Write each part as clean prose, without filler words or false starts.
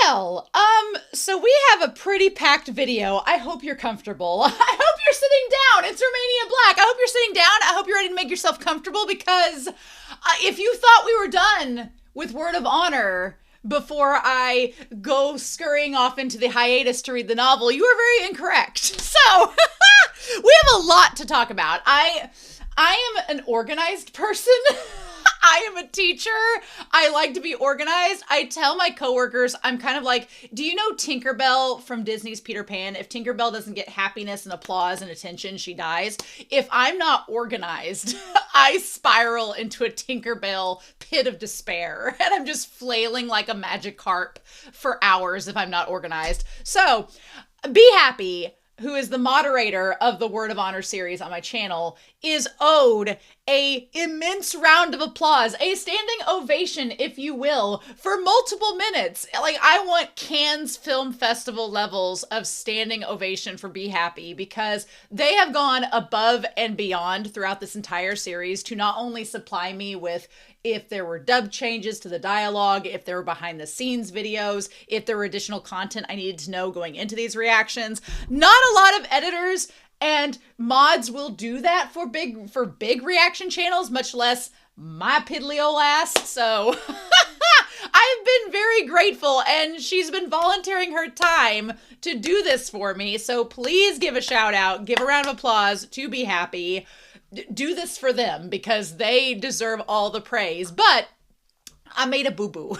So we have a pretty packed video. I hope you're comfortable. I hope you're sitting down. It's Romania Black. I hope you're sitting down. I hope you're ready to make yourself comfortable because if you thought we were done with Word of Honor before I go scurrying off into the hiatus to read the novel, you are very incorrect. So we have a lot to talk about. I am an organized person. I am a teacher. I like to be organized. I tell my coworkers, I'm kind of like, do you know Tinkerbell from Disney's Peter Pan? If Tinkerbell doesn't get happiness and applause and attention, she dies. If I'm not organized, I spiral into a Tinkerbell pit of despair. And I'm just flailing like a magic harp for hours if I'm not organized. So, BeHappy, who is the moderator of the Word of Honor series on my channel, is owed a immense round of applause, a standing ovation, if you will, for multiple minutes. Like, I want Cannes Film Festival levels of standing ovation for BeHappy because they have gone above and beyond throughout this entire series to not only supply me with if there were dub changes to the dialogue, if there were behind the scenes videos, if there were additional content I needed to know going into these reactions. Not a lot of editors and mods will do that for big reaction channels, much less my piddly ol' ass. So I've been very grateful, and she's been volunteering her time to do this for me. So please give a shout out, give a round of applause to BeHappy. Do this for them because they deserve all the praise. But I made a boo-boo.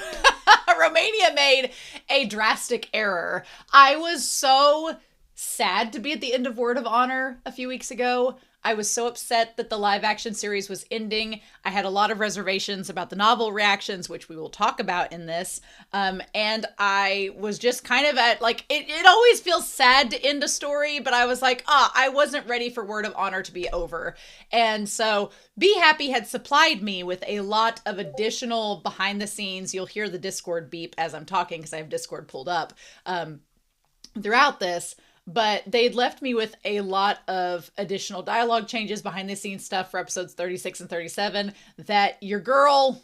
Romania made a drastic error. I was so sad to be at the end of Word of Honor a few weeks ago. I was so upset that the live action series was ending. I had a lot of reservations about the novel reactions, which we will talk about in this. And I was just kind of at like, it always feels sad to end a story, but I was like, I wasn't ready for Word of Honor to be over. And so BeHappy had supplied me with a lot of additional behind the scenes. You'll hear the Discord beep as I'm talking because I have Discord pulled up throughout this. But they'd left me with a lot of additional dialogue changes, behind the scenes stuff for episodes 36 and 37 that your girl,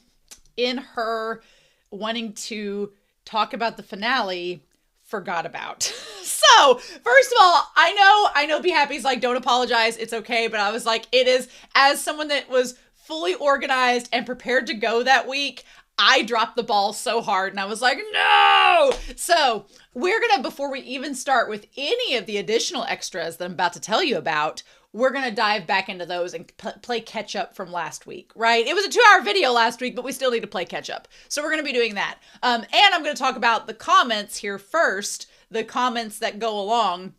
in her wanting to talk about the finale, forgot about. So, first of all, I know BeHappy's like, don't apologize, it's okay. But I was like, it is, as someone that was fully organized and prepared to go that week, I dropped the ball so hard and I was like, no! So we're gonna, before we even start with any of the additional extras that I'm about to tell you about, we're gonna dive back into those and play catch up from last week, right? It was a 2-hour video last week, but we still need to play catch up. So we're gonna be doing that. And I'm gonna talk about the comments here first, the comments that go along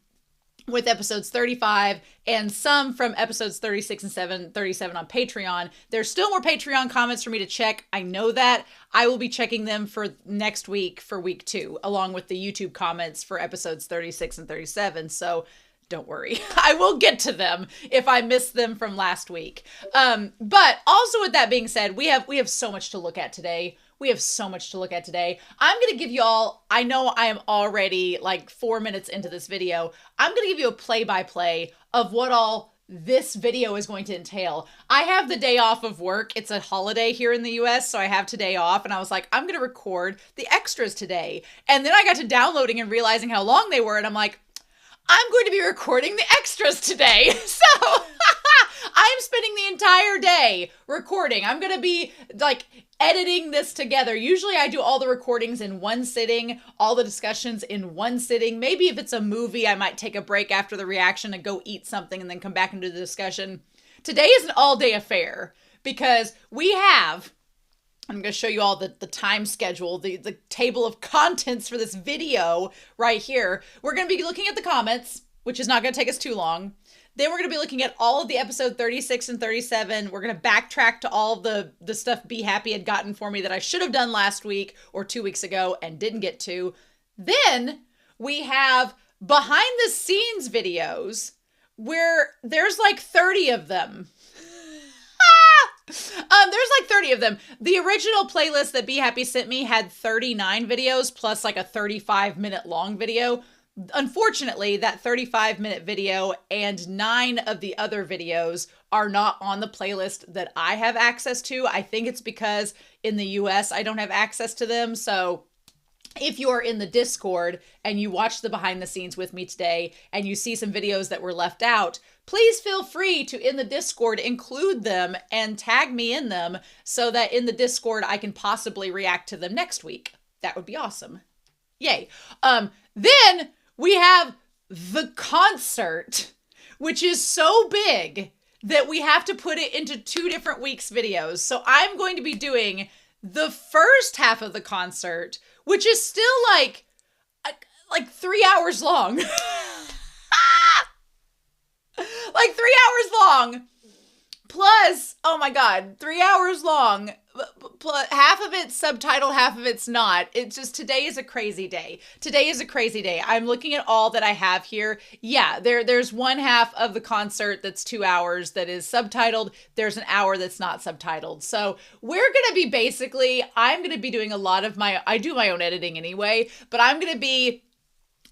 with episodes 35 and some from episodes 36 and 37 on Patreon. There's still more Patreon comments for me to check. I know that. I will be checking them for next week for week 2, along with the YouTube comments for episodes 36 and 37. So don't worry. I will get to them if I missed them from last week. But also with that being said, we have so much to look at today. We have so much to look at today. I'm going to give you all, I know I am already like 4 minutes into this video. I'm going to give you a play-by-play of what all this video is going to entail. I have the day off of work. It's a holiday here in the US, so I have today off. And I was like, I'm going to record the extras today. And then I got to downloading and realizing how long they were. And I'm like, I'm going to be recording the extras today. So I'm spending the entire day recording. I'm going to be like editing this together. Usually I do all the recordings in one sitting, all the discussions in one sitting. Maybe if it's a movie, I might take a break after the reaction and go eat something and then come back and do the discussion. Today is an all-day affair because we have, I'm going to show you all the time schedule, the table of contents for this video right here. We're going to be looking at the comments, which is not going to take us too long. Then we're going to be looking at all of the episode 36 and 37. We're going to backtrack to all of the stuff BeHappy had gotten for me that I should have done last week or 2 weeks ago and didn't get to. Then we have behind the scenes videos where there's like 30 of them. There's like 30 of them. The original playlist that BeHappy sent me had 39 videos plus like a 35-minute long video. Unfortunately, that 35-minute video and 9 of the other videos are not on the playlist that I have access to. I think it's because in the US I don't have access to them. So if you're in the Discord and you watch the behind the scenes with me today and you see some videos that were left out, please feel free to, in the Discord, include them and tag me in them so that in the Discord I can possibly react to them next week. That would be awesome. Yay. Then we have the concert, which is so big that we have to put it into 2 different weeks' videos. So I'm going to be doing the first half of the concert, which is still like 3 hours long. Like 3 hours long. Plus, oh my God, 3 hours long. Plus, half of it's subtitled, half of it's not. It's just, today is a crazy day. Today is a crazy day. I'm looking at all that I have here. Yeah, there's one half of the concert that's 2 hours that is subtitled. There's an hour that's not subtitled. So we're going to be basically, I'm going to be doing a lot of I do my own editing anyway, but I'm going to be,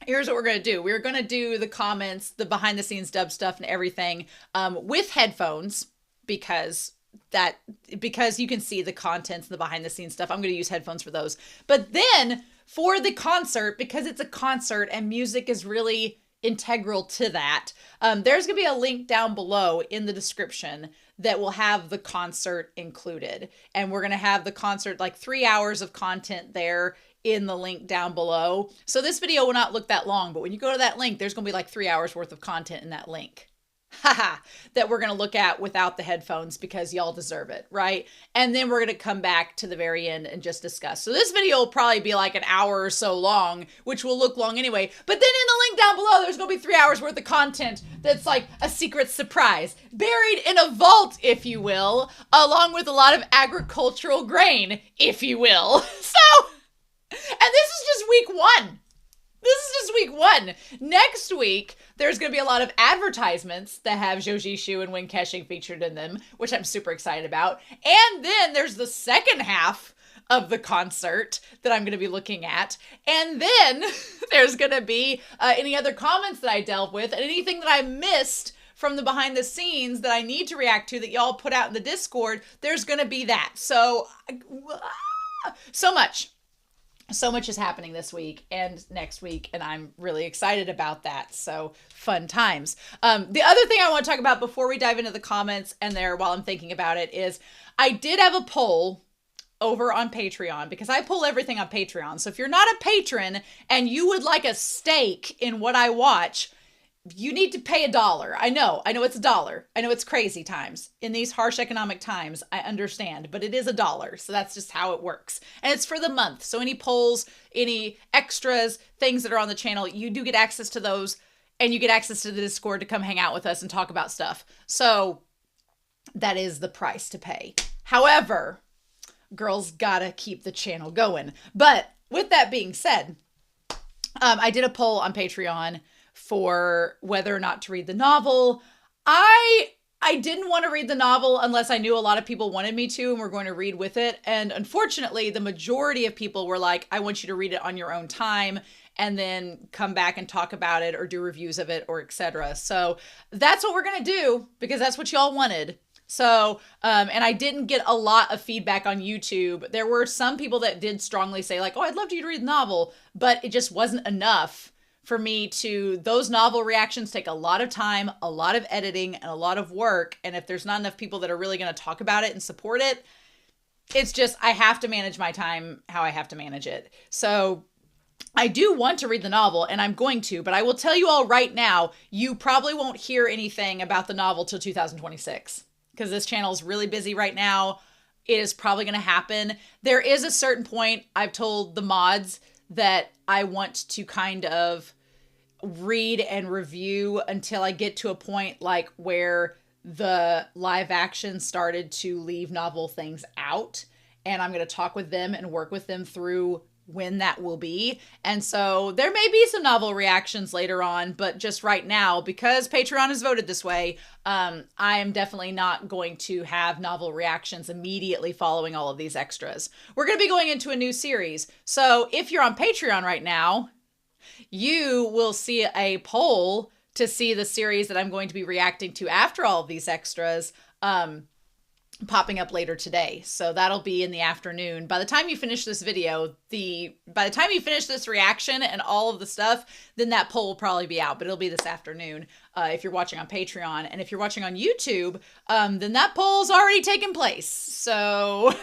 here's what we're going to do. We're going to do the comments, the behind the scenes dub stuff and everything with headphones because you can see the contents and the behind the scenes stuff. I'm going to use headphones for those. But then for the concert, because it's a concert and music is really integral to that, there's going to be a link down below in the description that will have the concert included. And we're going to have the concert, like 3 hours of content there in the link down below. So this video will not look that long, but when you go to that link, there's going to be like 3 hours worth of content in that link. That we're going to look at without the headphones because y'all deserve it, right? And then we're going to come back to the very end and just discuss. So this video will probably be like an hour or so long, which will look long anyway. But then in the link down below, there's going to be 3 hours worth of content that's like a secret surprise, buried in a vault, if you will, along with a lot of agricultural grain, if you will. So, and this is just week 1. This is just week 1. Next week, there's going to be a lot of advertisements that have Jojishu and Win Keshing featured in them, which I'm super excited about. And then there's the second half of the concert that I'm going to be looking at. And then there's going to be any other comments that I dealt with and anything that I missed from the behind the scenes that I need to react to that y'all put out in the Discord. There's going to be that. So much. So much is happening this week and next week, and I'm really excited about that. So fun times. The other thing I want to talk about before we dive into the comments and there while I'm thinking about it is I did have a poll over on Patreon because I pull everything on Patreon. So if you're not a patron and you would like a stake in what I watch, you need to pay $1. I know it's $1. I know it's crazy times. In these harsh economic times, I understand, but it is $1. So that's just how it works. And it's for the month. So any polls, any extras, things that are on the channel, you do get access to those, and you get access to the Discord to come hang out with us and talk about stuff. So that is the price to pay. However, girls gotta keep the channel going. But with that being said, I did a poll on Patreon for whether or not to read the novel. I didn't want to read the novel unless I knew a lot of people wanted me to and were going to read with it. And unfortunately, the majority of people were like, I want you to read it on your own time and then come back and talk about it or do reviews of it or etc. So that's what we're going to do because that's what y'all wanted. So, and I didn't get a lot of feedback on YouTube. There were some people that did strongly say like, oh, I'd love you to read the novel, but it just wasn't enough for me to, those novel reactions take a lot of time, a lot of editing, and a lot of work. And if there's not enough people that are really going to talk about it and support it, it's just, I have to manage my time how I have to manage it. So I do want to read the novel and I'm going to, but I will tell you all right now, you probably won't hear anything about the novel till 2026 because this channel is really busy right now. It is probably going to happen. There is a certain point I've told the mods that I want to kind of read and review until I get to a point like where the live action started to leave novel things out. And I'm going to talk with them and work with them through when that will be. And so there may be some novel reactions later on, but just right now, because Patreon has voted this way, I am definitely not going to have novel reactions immediately following all of these extras. We're going to be going into a new series. So if you're on Patreon right now, you will see a poll to see the series that I'm going to be reacting to after all of these extras. popping up later today. So that'll be in the afternoon. By the time you finish this video, by the time you finish this reaction and all of the stuff, then that poll will probably be out, but it'll be this afternoon if you're watching on Patreon. And if you're watching on YouTube, then that poll's already taken place. So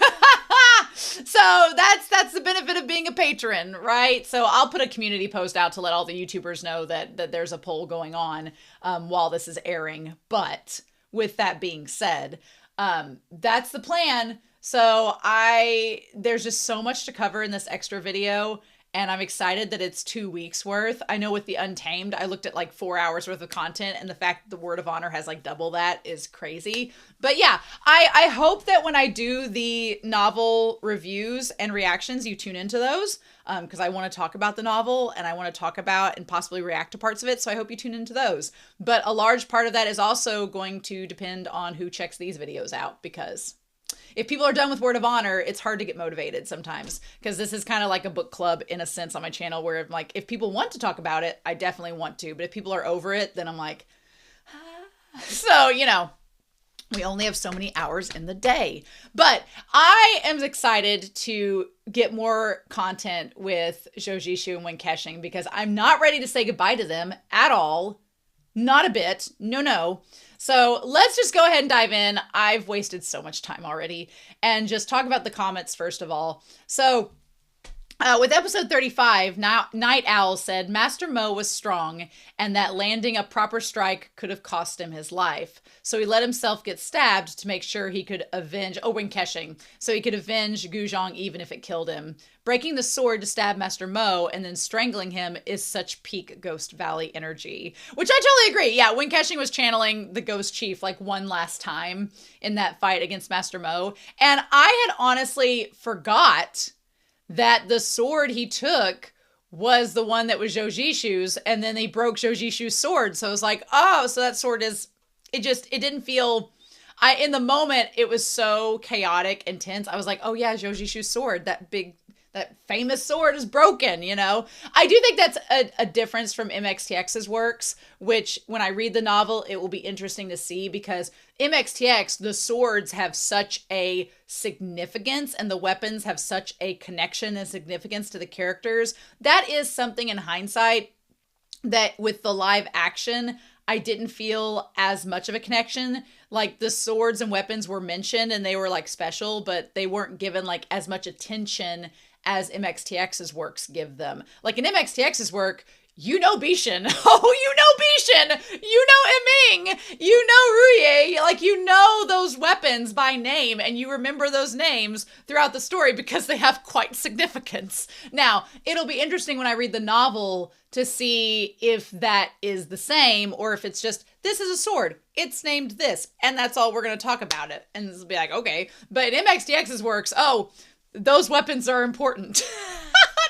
so that's the benefit of being a patron, right? So I'll put a community post out to let all the YouTubers know that there's a poll going on while this is airing. But with that being said, that's the plan. So there's just so much to cover in this extra video, and I'm excited that it's 2 weeks worth. I know with the Untamed, I looked at like 4 hours worth of content, and the fact that the Word of Honor has like double that is crazy. But yeah, I hope that when I do the novel reviews and reactions, you tune into those, because I want to talk about the novel and I want to talk about and possibly react to parts of it. So I hope you tune into those. But a large part of that is also going to depend on who checks these videos out, because if people are done with Word of Honor, it's hard to get motivated sometimes, because this is kind of like a book club in a sense on my channel, where like, if people want to talk about it, I definitely want to, but if people are over it, then I'm like, so, you know, we only have so many hours in the day. But I am excited to get more content with Jojishu and Winkeshing, because I'm not ready to say goodbye to them at all. Not a bit. No. So let's just go ahead and dive in. I've wasted so much time already, and just talk about the comments first of all. So with episode 35, Night Owl said Master Mo was strong and that landing a proper strike could have cost him his life. So he let himself get stabbed to make sure he could avenge, Winkeshing, so he could avenge Guzhong even if it killed him. Breaking the sword to stab Master Mo and then strangling him is such peak Ghost Valley energy. Which I totally agree. Yeah, Winkeshing was channeling the Ghost Chief like one last time in that fight against Master Mo. And I had honestly forgot that the sword he took was the one that was Jojishu's, and then they broke Jojishu's sword. So I was like, oh, so that sword is, it didn't feel, in the moment, it was so chaotic and tense. I was like, oh yeah, Jojishu's sword, that famous sword is broken, you know? I do think that's a difference from MXTX's works, which when I read the novel, it will be interesting to see, because MXTX, the swords have such a significance and the weapons have such a connection and significance to the characters. That is something in hindsight that with the live action, I didn't feel as much of a connection. Like the swords and weapons were mentioned and they were like special, but they weren't given like as much attention as MXTX's works give them. Like in MXTX's work, you know Bishan. Oh, you know Bishan. You know Iming. You know Ruye. Like, you know those weapons by name, and you remember those names throughout the story because they have quite significance. Now, it'll be interesting when I read the novel to see if that is the same, or if it's just, this is a sword. It's named this, and that's all we're going to talk about it. And this will be like, okay. But in MXTX's works, oh, those weapons are important.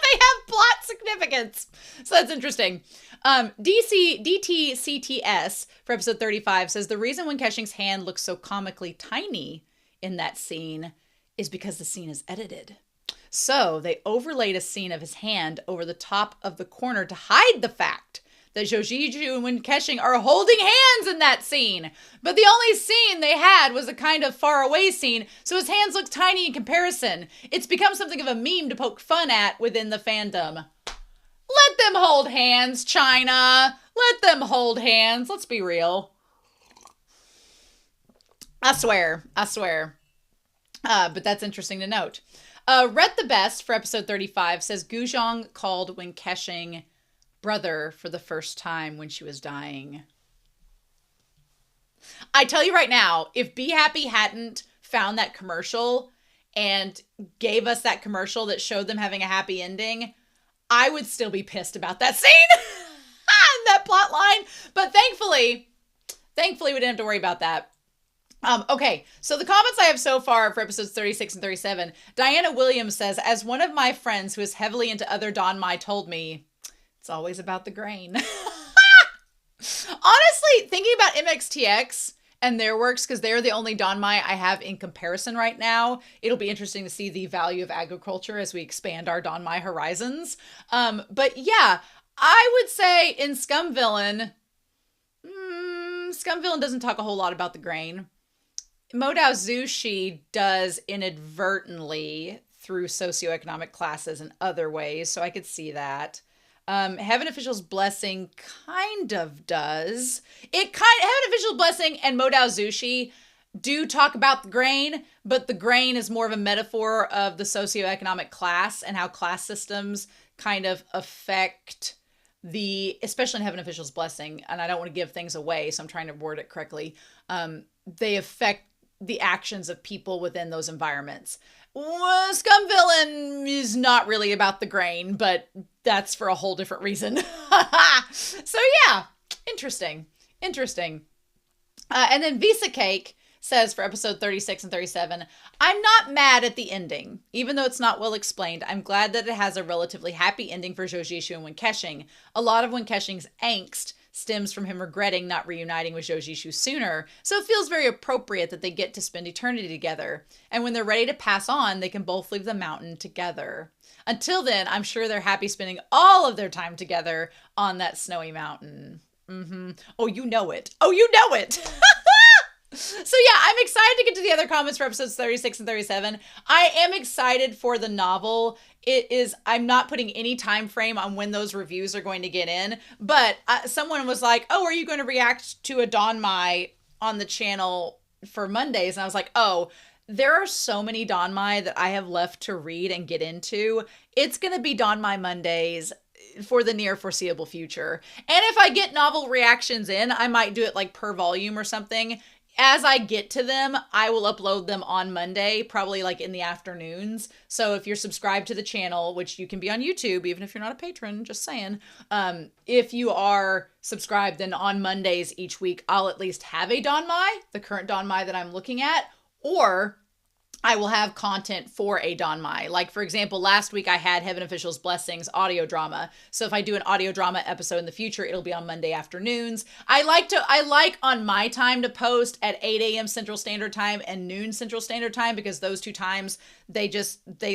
They have plot significance. So that's interesting. DTCTS for episode 35 says the reason Winkeshing's hand looks so comically tiny in that scene is because the scene is edited. So they overlaid a scene of his hand over the top of the corner to hide the fact that Jojishu and Winkeshing are holding hands in that scene. But the only scene they had was a kind of far away scene, so his hands look tiny in comparison. It's become something of a meme to poke fun at within the fandom. Let them hold hands, China. Let them hold hands. Let's be real. I swear. But that's interesting to note. Read the Best for episode 35 says Guzhong called Winkeshing brother for the first time when she was dying. I tell you right now, if BeHappy hadn't found that commercial and gave us that commercial that showed them having a happy ending, I would still be pissed about that scene and that plot line. But thankfully we didn't have to worry about that. Okay, so the comments I have so far for episodes 36 and 37, Diana Williams says, as one of my friends who is heavily into other Danmai told me, it's always about the grain. Honestly, thinking about MXTX and their works, because they're the only Danmai I have in comparison right now, it'll be interesting to see the value of agriculture as we expand our Danmai horizons. But yeah, I would say in Scum Villain doesn't talk a whole lot about the grain. Modao Zushi does inadvertently through socioeconomic classes and other ways, so I could see that. Heaven Official's Blessing kind of does. Heaven Official's Blessing and Modao Zushi do talk about the grain, but the grain is more of a metaphor of the socioeconomic class and how class systems kind of affect especially in Heaven Official's Blessing, and I don't want to give things away, so I'm trying to word it correctly. They affect the actions of people within those environments. Scum Villain is not really about the grain, but that's for a whole different reason. So yeah, interesting. And then Visa Cake says for episode 36 and 37, I'm not mad at the ending. Even though it's not well explained, I'm glad that it has a relatively happy ending for Zhoujishu and Wenkeshing. A lot of Wenkeshing's angst stems from him regretting not reuniting with Zhoujishu sooner, so it feels very appropriate that they get to spend eternity together. And when they're ready to pass on, they can both leave the mountain together. Until then, I'm sure they're happy spending all of their time together on that snowy mountain. Oh, you know it. So yeah, I'm excited to get to the other comments for episodes 36 and 37. I am excited for the novel. I'm not putting any time frame on when those reviews are going to get in, but someone was like, oh, are you going to react to a Donmai on the channel for Mondays? And I was like, oh, there are so many Donmai that I have left to read and get into. It's going to be Donmai Mondays for the near foreseeable future. And if I get novel reactions in, I might do it like per volume or something. As I get to them, I will upload them on Monday, probably like in the afternoons. So if you're subscribed to the channel, which you can be on YouTube, even if you're not a patron, just saying. If you are subscribed, then on Mondays each week, I'll at least have a Donmai, the current Donmai that I'm looking at, or I will have content for a Donmai. Like, for example, last week I had Heaven Official's Blessings audio drama. So if I do an audio drama episode in the future, it'll be on Monday afternoons. I like on my time to post at 8 a.m. Central Standard Time and noon Central Standard Time, because those two times, they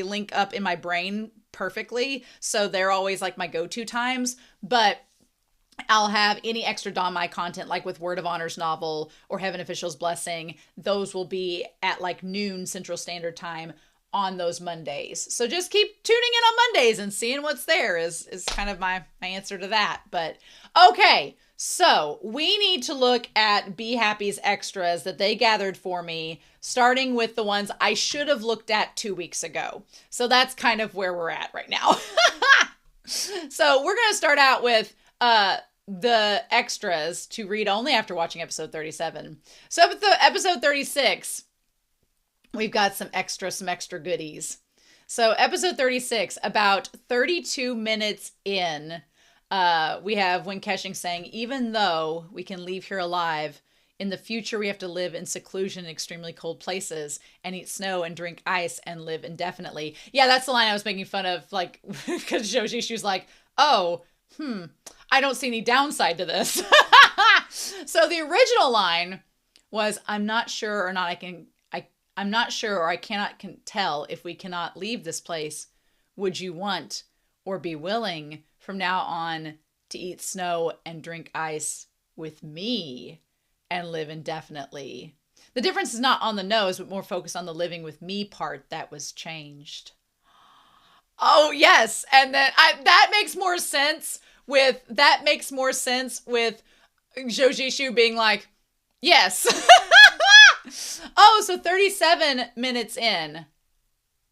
link up in my brain perfectly. So they're always like my go-to times. But I'll have any extra Donmai content, like with Word of Honor's novel or Heaven Official's Blessing. Those will be at like noon Central Standard Time on those Mondays. So just keep tuning in on Mondays and seeing what's there is kind of my answer to that. But okay, so we need to look at BeHappy's extras that they gathered for me, starting with the ones I should have looked at 2 weeks ago. So that's kind of where we're at right now. So we're going to start out with the extras to read only after watching episode 37. So with the episode 36, we've got some extra goodies. So episode 36, about 32 minutes in, we have Wenkeshing saying, even though we can leave here alive, in the future we have to live in seclusion in extremely cold places and eat snow and drink ice and live indefinitely. Yeah, that's the line I was making fun of, like, because Zhoujishu's like, oh, I don't see any downside to this. So the original line was, I'm not sure or I cannot tell if we cannot leave this place. Would you want or be willing from now on to eat snow and drink ice with me and live indefinitely? The difference is not on the nose, but more focused on the living with me part that was changed. Oh, yes. And then that makes more sense with Zhoujishu being like, yes. Oh, so 37 minutes in,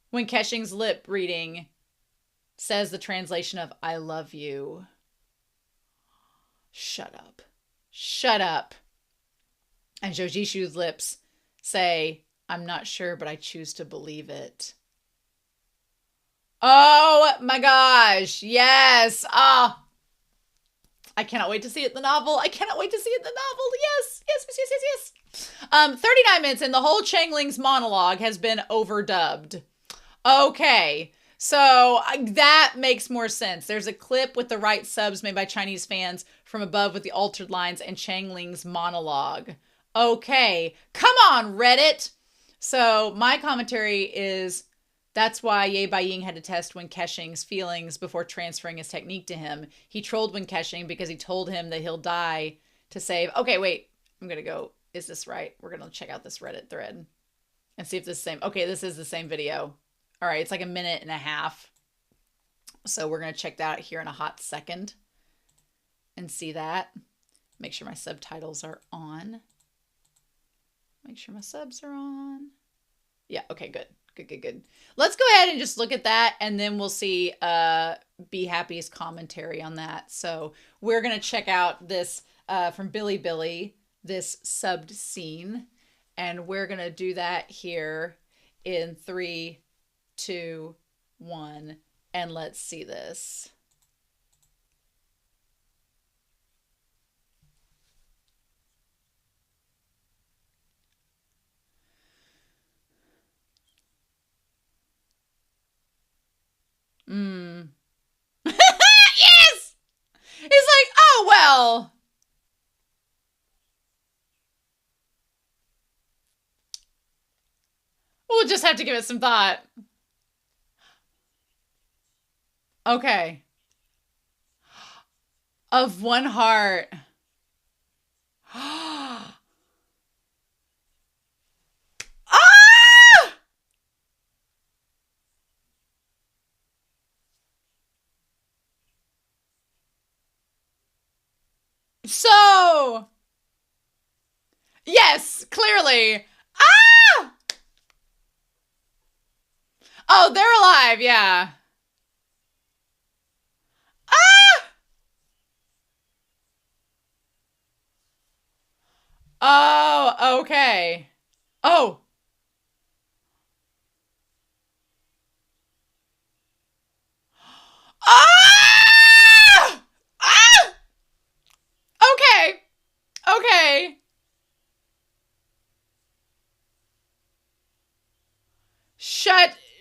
when Keshing's lip reading says the translation of I love you. Shut up. And Zhoujishu's lips say, I'm not sure, but I choose to believe it. Oh my gosh. Yes. I cannot wait to see it in the novel. Yes. 39 minutes and the whole Changling's monologue has been overdubbed. Okay. So that makes more sense. There's a clip with the right subs made by Chinese fans from above with the altered lines and Changling's monologue. Okay. Come on, Reddit. So my commentary is, that's why Ye Baiying had to test Wenkeshing's feelings before transferring his technique to him. He trolled Wenkeshing because he told him that he'll die to save... Okay, wait. I'm going to go is this right? We're going to check out this Reddit thread and see if this is the same. Okay, this is the same video. All right, it's like a minute and a half. So we're going to check that out here in a hot second and see that. Make sure my subtitles are on. Make sure my subs are on. Yeah, okay, good. Good. Let's go ahead and just look at that, and then we'll see BeHappy's commentary on that. So we're going to check out this from Billy, this subbed scene, and we're going to do that here in 3, 2, 1, and let's see this. Yes! He's like, oh, well. We'll just have to give it some thought. Okay. Of one heart. Ah! So, yes, clearly. Ah! Oh, they're alive, yeah. Ah! Oh, okay. Oh. Ah! Ah! Okay. Okay.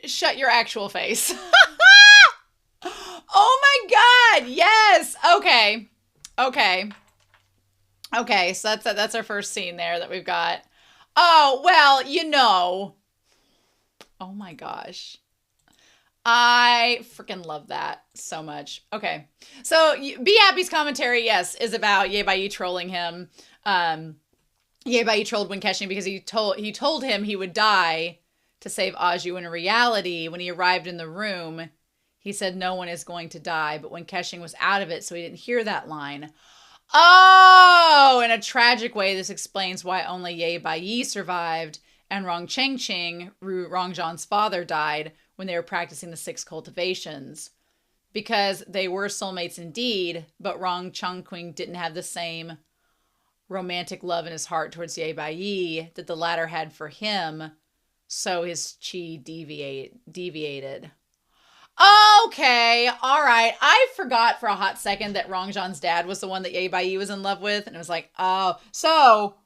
Shut your actual face. Oh my God. Yes. Okay. Okay, so that's our first scene there that we've got. Oh, well, you know. Oh my gosh. I freaking love that so much. Okay. So BeHappy's commentary, yes, is about Ye trolling him. Ye trolled Winkeshing because he told him he would die to save Aju. In reality, when he arrived in the room, he said no one is going to die, but Winkeshing was out of it, so he didn't hear that line. Oh, in a tragic way, this explains why only Ye survived and Rong Chengqing, Rongzhan's father, died when they were practicing the 6 cultivations. Because they were soulmates indeed, but Rong Chengqing didn't have the same romantic love in his heart towards Ye that the latter had for him, so his chi deviated. Okay, all right. I forgot for a hot second that Rongzhan's dad was the one that Ye was in love with, and it was like, oh, so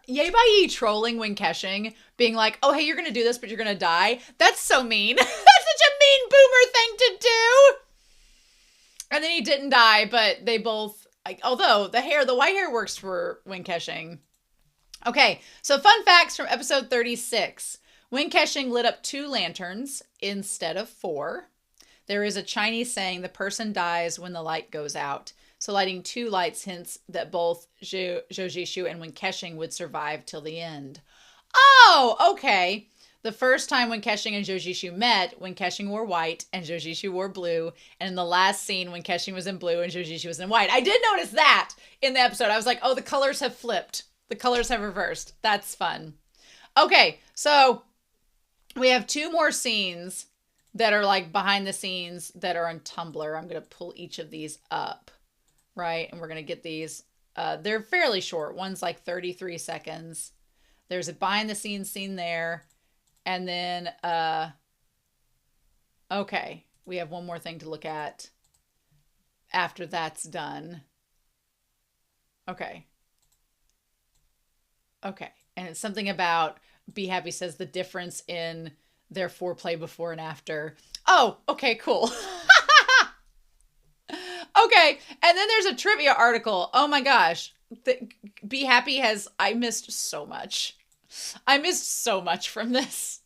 Ye trolling Winkeshing, being like, oh, hey, you're gonna do this, but you're gonna die. That's so mean. That's such a mean boomer thing to do. And then he didn't die, but they both, although the white hair works for Winkeshing. Okay, so fun facts from episode 36. Winkeshing lit up 2 lanterns instead of 4. There is a Chinese saying the person dies when the light goes out. So lighting 2 lights hints that both Zhou Jishu and Winkeshing would survive till the end. Oh, okay. The first time Winkeshing and Zhou Jishu met, Winkeshing wore white and Zhou Jishu wore blue. And in the last scene, Winkeshing was in blue and Zhou Jishu was in white. I did notice that in the episode. I was like, oh, the colors have flipped. The colors have reversed. That's fun. Okay, so we have 2 more scenes that are like behind the scenes that are on Tumblr. I'm going to pull each of these up, right? And we're going to get these. They're fairly short. One's like 33 seconds. There's a behind the scenes scene there. And then, okay, we have one more thing to look at after that's done. Okay. And it's something about BeHappy says the difference in their foreplay before and after. Oh, okay, cool. Okay, and then there's a trivia article. Oh my gosh. BeHappy has, I missed so much. I missed so much from this.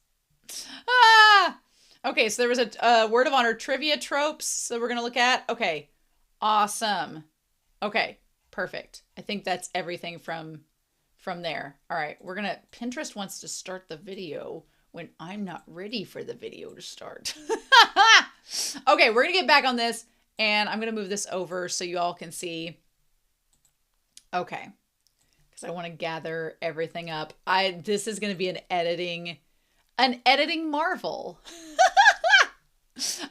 Okay, so there was a Word of Honor trivia tropes that we're going to look at. Okay, awesome. Okay, Perfect. I think that's everything from there. All right, we're gonna, Pinterest wants to start the video when I'm not ready for the video to start. Okay, we're gonna get back on this, and I'm gonna move this over so you all can see. Okay, because I want to gather everything up. This is gonna be an editing marvel.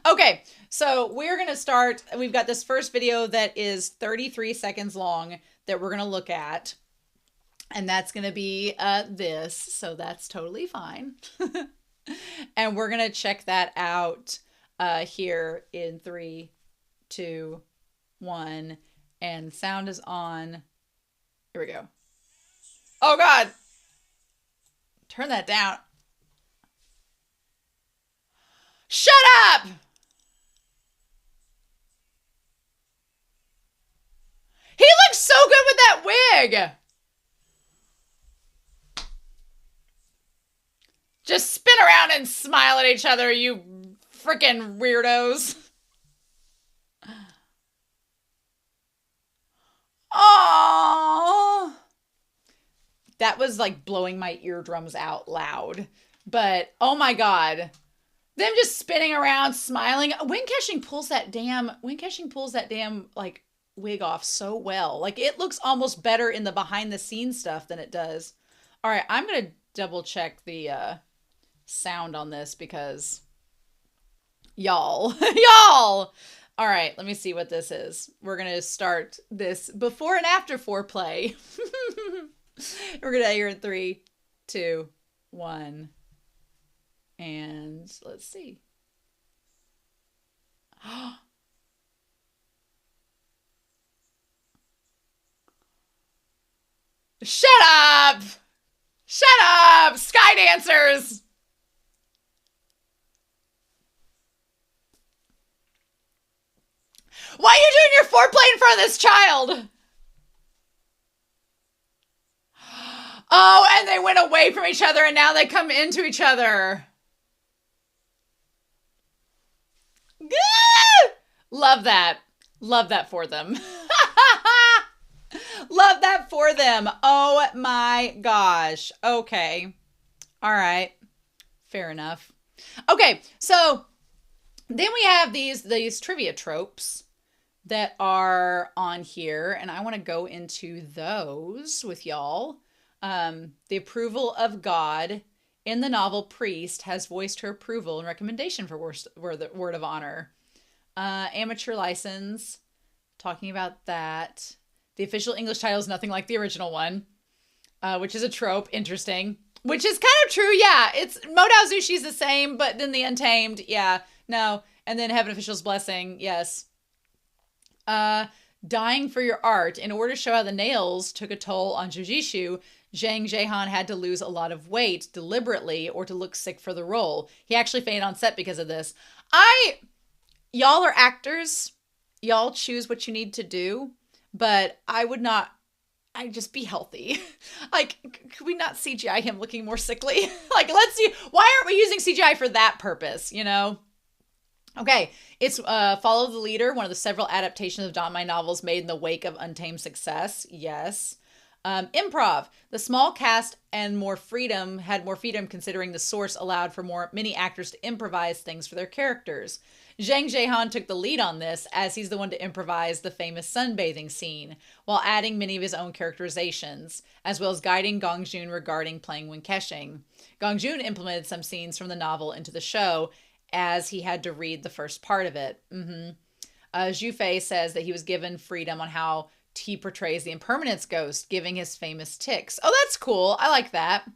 Okay, so we're gonna start. We've got this first video that is 33 seconds long that we're gonna look at. And that's going to be this, so that's totally fine. And we're going to check that out here in 3, 2, 1. And sound is on. Here we go. Oh, God. Turn that down. Shut up! He looks so good with that wig! Just spin around and smile at each other, you freaking weirdos. Aww. That was like blowing my eardrums out loud. But, oh my God. Them just spinning around, smiling. Winkeshing pulls that damn, like, wig off so well. Like, it looks almost better in the behind the scenes stuff than it does. All right, I'm going to double check the sound on this because y'all. All right, let me see what this is. We're gonna start this before and after foreplay. We're gonna hear in 3, 2, 1, and let's see. Shut up, sky dancers. Why are you doing your foreplay in front of this child? Oh, and they went away from each other and now they come into each other. Good. Love that. Love that for them. Love that for them. Oh my gosh. Okay. All right. Fair enough. Okay, so then we have these trivia tropes that are on here, and I want to go into those with y'all. The approval of God in the novel Priest has voiced her approval and recommendation for Word of Honor. Amateur license, talking about that. The official English title is nothing like the original one, which is a trope. Interesting. Which is kind of true, yeah. It's Modao Zushi's the same, but then the Untamed, yeah. No. And then Heaven Official's Blessing, yes. Dying for your art. In order to show how the nails took a toll on Jujishu, Zhang Zehan had to lose a lot of weight deliberately or to look sick for the role. He actually fainted on set because of this. Y'all are actors. Y'all choose what you need to do. But I'd just be healthy. Like, could we not CGI him looking more sickly? Like, let's see. Why aren't we using CGI for that purpose, you know? Okay, it's Follow the Leader, one of the several adaptations of Danmai novels made in the wake of Untamed success. Yes. Improv. The small cast and had more freedom considering the source allowed for many actors to improvise things for their characters. Zhang Zehan took the lead on this as he's the one to improvise the famous sunbathing scene while adding many of his own characterizations, as well as guiding Gong Jun regarding playing Winkeshing. Gong Jun implemented some scenes from the novel into the show as he had to read the first part of it. Zhu Fei says that he was given freedom on how he portrays the impermanence ghost, giving his famous tics. Oh, that's cool. I like that.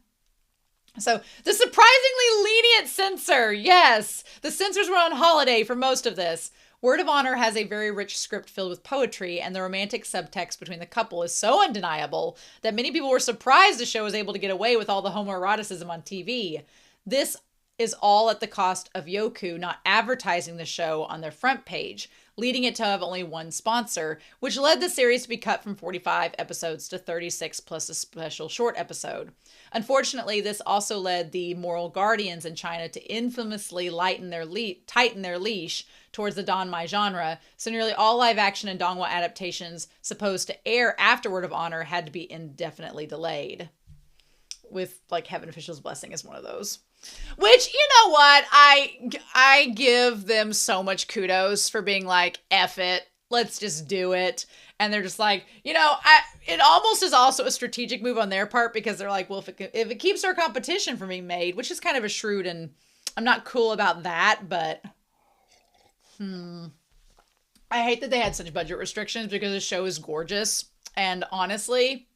So the surprisingly lenient censor. Yes, the censors were on holiday for most of this. Word of Honor has a very rich script filled with poetry, and the romantic subtext between the couple is so undeniable that many people were surprised the show was able to get away with all the homoeroticism on TV. This is all at the cost of Yoku not advertising the show on their front page, leading it to have only one sponsor, which led the series to be cut from 45 episodes to 36 plus a special short episode. Unfortunately, this also led the moral guardians in China to infamously tighten their leash towards the Danmai genre, so nearly all live-action and Dongwha adaptations supposed to air after Word of Honor had to be indefinitely delayed. With, like, Heaven Official's blessing is one of those. Which, you know what? I give them so much kudos for being like, F it, let's just do it. And they're just like, you know, it almost is also a strategic move on their part, because they're like, well, if it keeps our competition from being made, which is kind of a shrewd, and I'm not cool about that, but I hate that they had such budget restrictions, because the show is gorgeous. And honestly,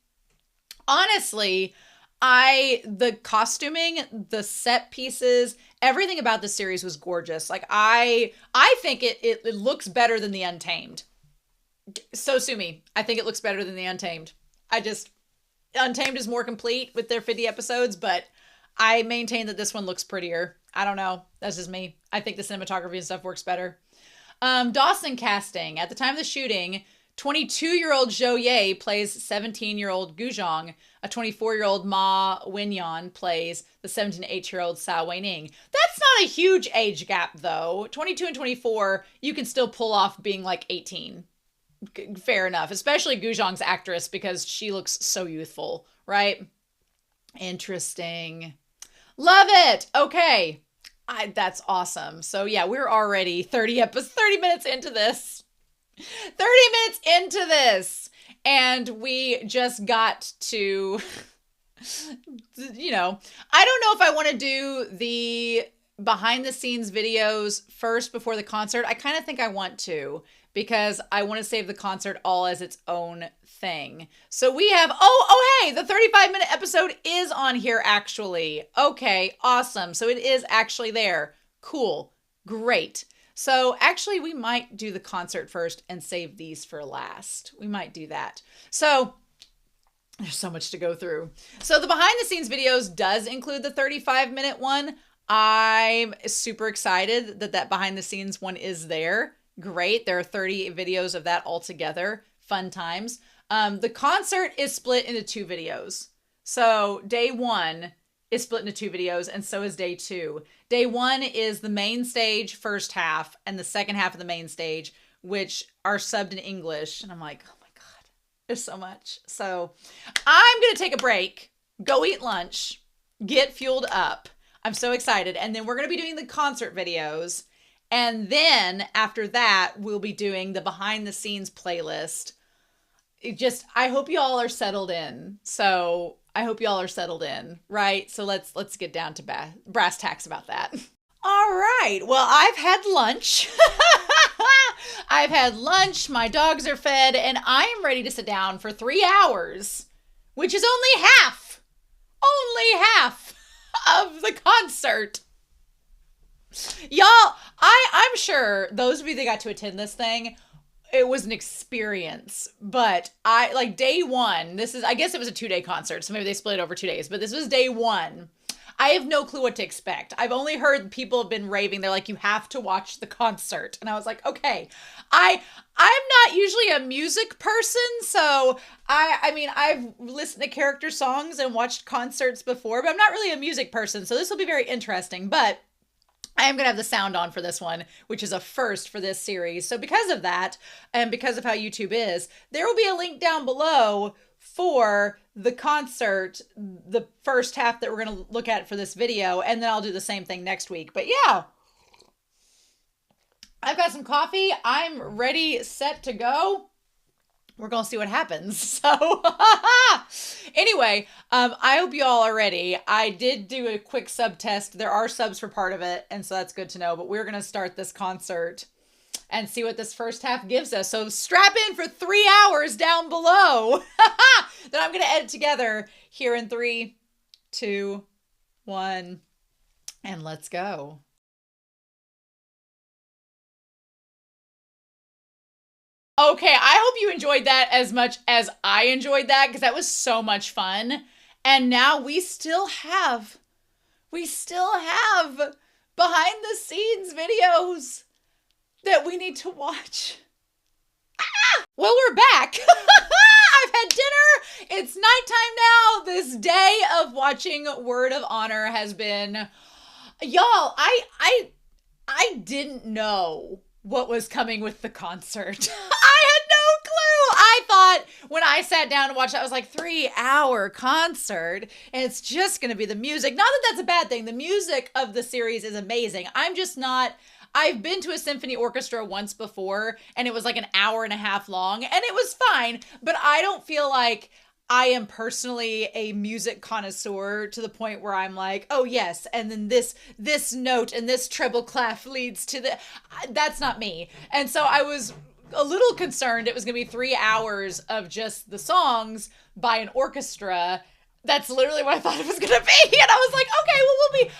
the costuming, the set pieces, everything about the series was gorgeous. Like, I think it looks better than the Untamed. So sue me. I think it looks better than the Untamed. Untamed is more complete with their 50 episodes, but I maintain that this one looks prettier. I don't know. That's just me. I think the cinematography and stuff works better. Dawson casting. At the time of the shooting, 22-year-old Zhou Ye plays 17-year-old Guzhong. A 24-year-old Ma Wenyan plays the 17 to 8-year-old Sao Weining. That's not a huge age gap, though. 22 and 24, you can still pull off being like 18. Fair enough. Especially Guzhong's actress, because she looks so youthful, right? Interesting. Love it. Okay. That's awesome. So yeah, we're already 30 minutes into this. 30 minutes into this. And we just got to, you know, I don't know if I want to do the behind the scenes videos first before the concert. I kind of think I want to, because I want to save the concert all as its own thing. So we have, hey, the 35-minute episode is on here actually. Okay, awesome. So it is actually there. Cool. Great. So actually, we might do the concert first and save these for last. We might do that. So there's so much to go through. So the behind the scenes videos does include the 35-minute one. I'm super excited that behind the scenes one is there. Great. There are 30 videos of that all together. Fun times. The concert is split into 2 videos. So day 1 is split into 2 videos, and so is day 2. Day 1 is the main stage first half, and the second half of the main stage, which are subbed in English. And I'm like, oh my God, there's so much. So I'm going to take a break, go eat lunch, get fueled up. I'm so excited. And then we're going to be doing the concert videos. And then after that, we'll be doing the behind the scenes playlist. I hope you all are settled in. So I hope you all are settled in, right? So let's get down to brass tacks about that. All right. Well, I've had lunch. I've had lunch. My dogs are fed, and I am ready to sit down for 3 hours, which is only half of the concert. Y'all, I'm sure those of you that got to attend this thing, it was an experience. But like day 1, I guess it was a 2-day concert, so maybe they split it over 2 days, but this was day 1. I have no clue what to expect. I've only heard people have been raving. They're like, you have to watch the concert. And I was like, okay. I'm not usually a music person, so I mean, I've listened to character songs and watched concerts before, but I'm not really a music person, so this will be very interesting. But I am going to have the sound on for this one, which is a first for this series. So because of that, and because of how YouTube is, there will be a link down below for the concert, the first half that we're going to look at for this video, and then I'll do the same thing next week. But yeah, I've got some coffee. I'm ready, set to go. We're going to see what happens. So anyway, I hope you all are ready. I did do a quick sub test. There are subs for part of it, and so that's good to know. But we're going to start this concert and see what this first half gives us. So strap in for 3 hours down below that I'm going to edit together here in 3, 2, 1, and let's go. Okay, I hope you enjoyed that as much as I enjoyed that, because that was so much fun. And now we still have we still have behind the scenes videos that we need to watch. Well, we're back. I've had dinner. It's nighttime now. This day of watching Word of Honor has been, y'all, I didn't know what was coming with the concert. I had no clue. I thought when I sat down to watch it, I was like, 3-hour concert, and it's just going to be the music. Not that that's a bad thing. The music of the series is amazing. I'm just not... I've been to a symphony orchestra once before, and it was like an hour and a half long, and it was fine, but I don't feel like I am personally a music connoisseur to the point where I'm like, oh yes, and then this note and this treble clef leads to the... That's not me. And so I was a little concerned it was going to be 3 hours of just the songs by an orchestra. That's literally what I thought it was going to be, and I was like, okay, well, we'll be...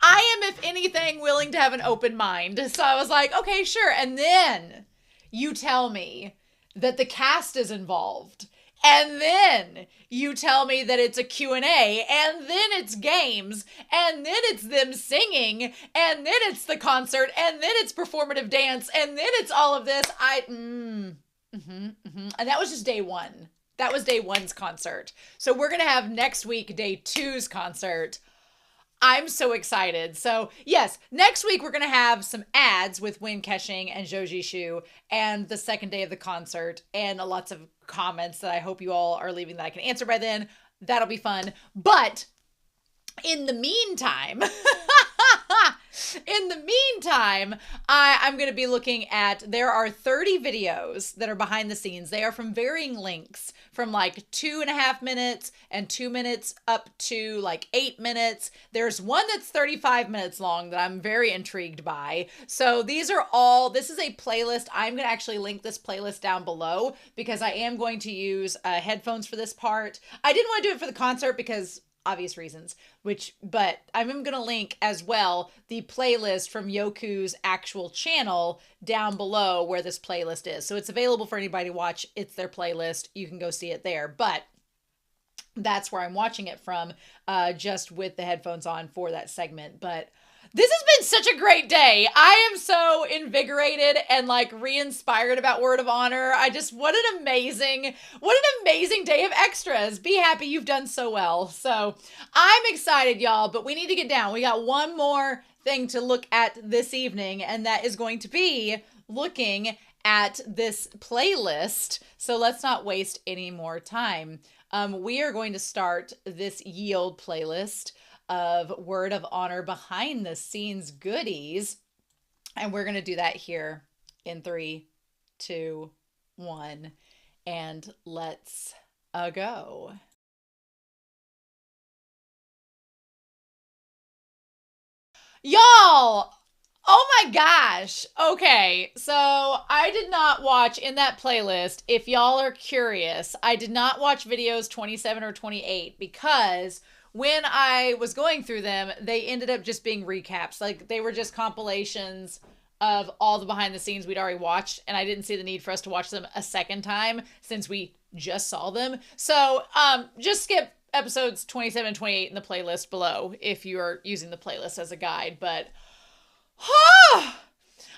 I am, if anything, willing to have an open mind. So I was like, okay, sure. And then you tell me that the cast is involved. And then you tell me that it's a Q&A. And then it's games. And then it's them singing. And then it's the concert. And then it's performative dance. And then it's all of this. And that was just day one. That was day one's concert. So we're going to have next week, day two's concert. I'm so excited. So yes, next week we're going to have some ads with Win Keshing and Joji Shu and the second day of the concert and lots of comments that I hope you all are leaving that I can answer by then. That'll be fun. But in the meantime, I'm going to be looking at, there are 30 videos that are behind the scenes. They are from varying lengths, from like 2.5 minutes and 2 minutes up to like 8 minutes. There's one that's 35 minutes long that I'm very intrigued by. So these are all, this is a playlist. I'm going to actually link this playlist down below because I am going to use headphones for this part. I didn't want to do it for the concert because obvious reasons, but I'm going to link as well the playlist from Yoku's actual channel down below where this playlist is. So it's available for anybody to watch. It's their playlist. You can go see it there, but that's where I'm watching it from, just with the headphones on for that segment. But this has been such a great day. I am so invigorated and like re-inspired about Word of Honor. What an amazing day of extras. Be happy, you've done so well. So I'm excited, y'all, but we need to get down. We got one more thing to look at this evening, and that is going to be looking at this playlist. So let's not waste any more time. We are going to start this Yield playlist of Word of Honor behind the scenes goodies. And we're going to do that here in 3, 2, 1. And let's go. Y'all, oh my gosh. Okay, so I did not watch in that playlist, if y'all are curious, I did not watch videos 27 or 28 because when I was going through them, they ended up just being recaps. Like, they were just compilations of all the behind the scenes we'd already watched, and I didn't see the need for us to watch them a second time since we just saw them. So just skip episodes 27 and 28 in the playlist below if you are using the playlist as a guide. But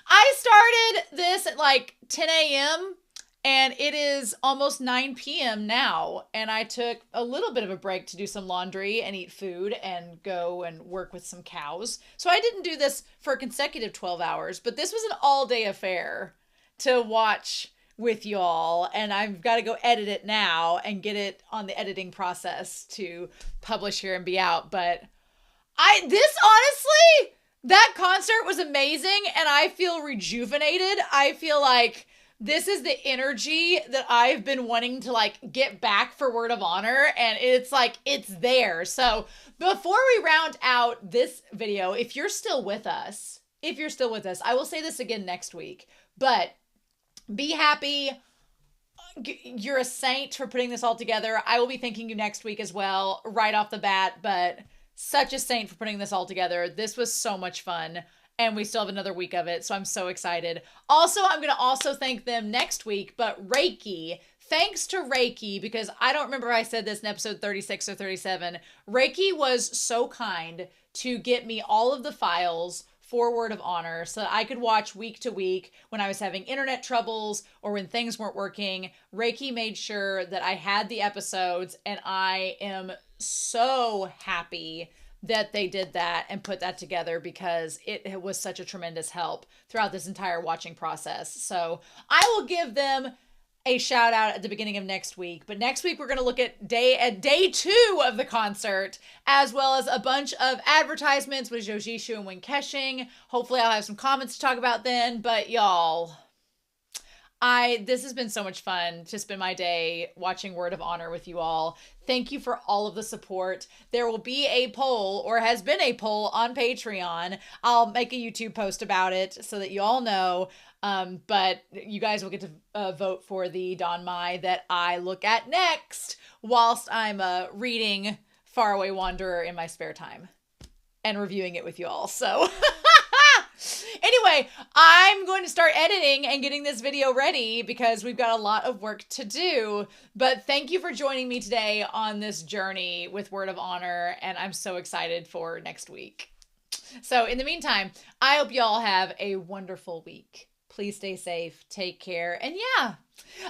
I started this at like 10 a.m. and it is almost 9 p.m. now, and I took a little bit of a break to do some laundry and eat food and go and work with some cows. So I didn't do this for a consecutive 12 hours, but this was an all-day affair to watch with y'all, and I've got to go edit it now and get it on the editing process to publish here and be out. But honestly, that concert was amazing, and I feel rejuvenated. I feel like this is the energy that I've been wanting to like get back for Word of Honor, and it's like, it's there. So before we round out this video, if you're still with us, I will say this again next week, but be happy. You're a saint for putting this all together. I will be thanking you next week as well, right off the bat, but such a saint for putting this all together. This was so much fun. And we still have another week of it, so I'm so excited. Also, I'm going to also thank them next week, but Reiki, thanks to Reiki, because I don't remember if I said this in episode 36 or 37, Reiki was so kind to get me all of the files for Word of Honor so that I could watch week to week when I was having internet troubles or when things weren't working. Reiki made sure that I had the episodes, and I am so happy that they did that and put that together, because it was such a tremendous help throughout this entire watching process. So I will give them a shout out at the beginning of next week. But next week we're going to look at day 2 of the concert, as well as a bunch of advertisements with Jojishu and Winkeshing. Hopefully I'll have some comments to talk about then. But y'all, this has been so much fun to spend my day watching Word of Honor with you all. Thank you for all of the support. There will be a poll, or has been a poll, on Patreon. I'll make a YouTube post about it so that you all know. But you guys will get to vote for the Don Mai that I look at next whilst I'm reading Faraway Wanderer in my spare time and reviewing it with you all. So anyway, I'm going to start editing and getting this video ready because we've got a lot of work to do. But thank you for joining me today on this journey with Word of Honor, and I'm so excited for next week. So in the meantime, I hope you all have a wonderful week. Please stay safe, take care, and yeah,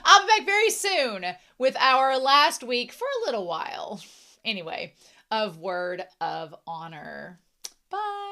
I'll be back very soon with our last week for a little while, anyway, of Word of Honor. Bye.